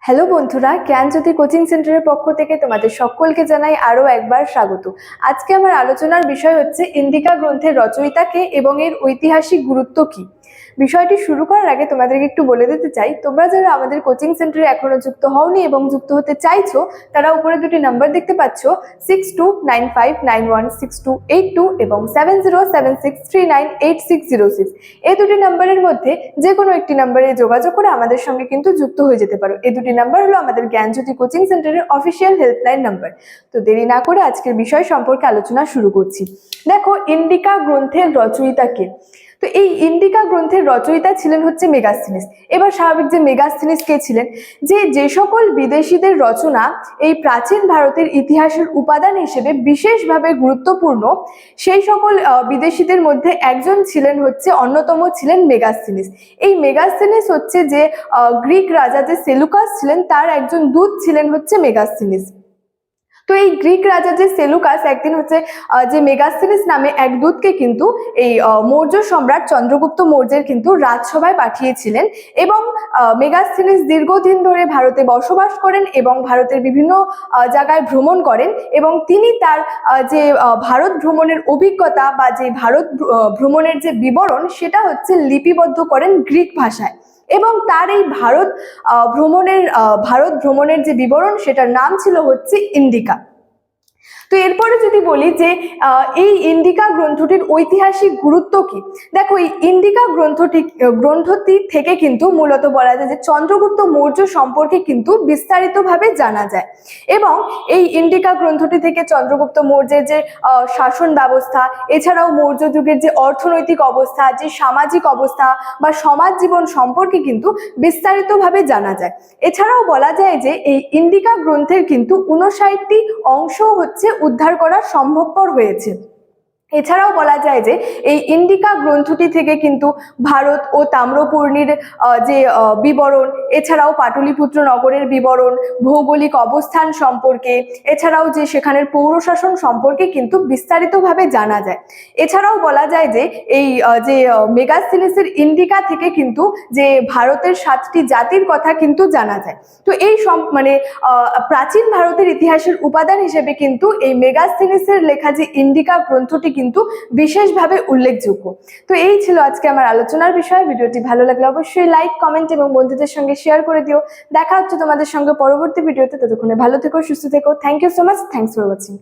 Hello বন্ধুরা, জ্ঞানজ্যোতি coaching সেন্টারের পক্ষ থেকে তোমাদের সকলকে জানাই আরো একবার স্বাগত। আজকে আমার আলোচনার বিষয় হচ্ছে ইন্ডিকা গ্রন্থের রচয়িতা কে এবং এর ঐতিহাসিক গুরুত্ব কি। বিষয়টি শুরু করার আগে তোমাদেরকে একটু বলে দিতে চাই, তোমরা যারা আমাদের কোচিং সেন্টারে এখনো যুক্ত হওনি এবং যুক্ত হতে চাইছো তারা উপরে দুটি নাম্বার দেখতে পাচ্ছ 6295916282 এবং 7076398606। এই দুটি নাম্বারের মধ্যে যে কোনো একটি নাম্বারে যোগাযোগ করে আমাদের সঙ্গে কিন্তু যুক্ত হয়ে যেতে পারো। এই দুটি নাম্বার হলো আমাদের জ্ঞানজ্যোতি কোচিং সেন্টারের অফিসিয়াল হেল্পলাইন নাম্বার। তো দেরি না করে আজকের বিষয় সম্পর্কে আলোচনা শুরু করছি। দেখো, ইন্ডিকা গ্রন্থের রচয়িতা কে। তো এই ইন্ডিকা গ্রন্থের রচয়িতা ছিলেন হচ্ছে মেগাস্থিনিস। এবার স্বাভাবিক যে মেগাস্থিনিস কে ছিলেন, যে সকল বিদেশিদের রচনা এই প্রাচীন ভারতের ইতিহাসের উপাদান হিসেবে বিশেষভাবে গুরুত্বপূর্ণ, সেই সকল বিদেশিদের মধ্যে একজন ছিলেন হচ্ছে, অন্যতম ছিলেন মেগাস্থিনিস। এই মেগাস্থিনিস হচ্ছে যে গ্রিক রাজা যে সেলুকাস ছিলেন তার একজন দূত ছিলেন হচ্ছে মেগাস্থিনিস। তো এই গ্রিক রাজা যে সেলুকাস একদিন হচ্ছে যে মেগাস্থিনিস নামে এক দূতকে কিন্তু এই মৌর্য সম্রাট চন্দ্রগুপ্ত মৌর্যের কিন্তু রাজসভায় পাঠিয়েছিলেন এবং মেগাস্থিনিস দীর্ঘদিন ধরে ভারতে বসবাস করেন এবং ভারতের বিভিন্ন জায়গায় ভ্রমণ করেন এবং তিনি তার যে ভারত ভ্রমণের অভিজ্ঞতা বা যে ভারত ভ্রমণের যে বিবরণ সেটা হচ্ছে লিপিবদ্ধ করেন গ্রিক ভাষায় এবং তার এই ভারত ভ্রমণের যে বিবরণ সেটার নাম ছিল হচ্ছে ইন্ডিকা। তো এরপরে যদি বলি যে এই ইন্ডিকা গ্রন্থটির ঐতিহাসিক গুরুত্ব কি। দেখো, এই ইন্ডিকা গ্রন্থটি থেকে কিন্তু মূলত বলা যায় যে চন্দ্রগুপ্ত মৌর্য সম্পর্কে কিন্তু বিস্তারিতভাবে জানা যায় এবং এই ইন্ডিকা গ্রন্থটি থেকে চন্দ্রগুপ্ত মৌর্যের যে শাসন ব্যবস্থা, এছাড়াও মৌর্য যুগের যে অর্থনৈতিক অবস্থা, যে সামাজিক অবস্থা বা সমাজ জীবন সম্পর্কে কিন্তু বিস্তারিতভাবে জানা যায়। এছাড়াও বলা যায় যে এই ইন্ডিকা গ্রন্থের কিন্তু 59টি অংশ হচ্ছে উদ্ধার করা সম্ভবপর হয়েছে। এছাড়াও বলা যায় যে এই ইন্ডিকা গ্রন্থটি থেকে কিন্তু ভারত ও তাম্রপর্ণীর যে বিবরণ, এছাড়াও পাটলিপুত্র নগরের বিবরণ, ভৌগোলিক অবস্থান সম্পর্কে, এছাড়াও যে সেখানের পৌরশাসন সম্পর্কে কিন্তু বিস্তারিতভাবে জানা যায়। এছাড়াও বলা যায় যে এই যে মেগাস্থিনিসের ইন্ডিকা থেকে কিন্তু যে ভারতের 7টি জাতির কথা কিন্তু জানা যায়। তো এই প্রাচীন ভারতের ইতিহাসের উপাদান হিসেবে কিন্তু এই মেগাস্থিনিসের লেখা যে ইন্ডিকা গ্রন্থটি কিন্তু বিশেষভাবে উল্লেখযোগ্য। তো এই ছিল আজকে আমার আলোচনার বিষয়। ভিডিওটি ভালো লাগলে অবশ্যই লাইক, কমেন্ট এবং বন্ধুদের সঙ্গে শেয়ার করে দিও। দেখা হচ্ছে তোমাদের সঙ্গে পরবর্তী ভিডিওতে। ততক্ষণে ভালো থেকো, সুস্থ থেকো। Thank you so much. Thanks for watching.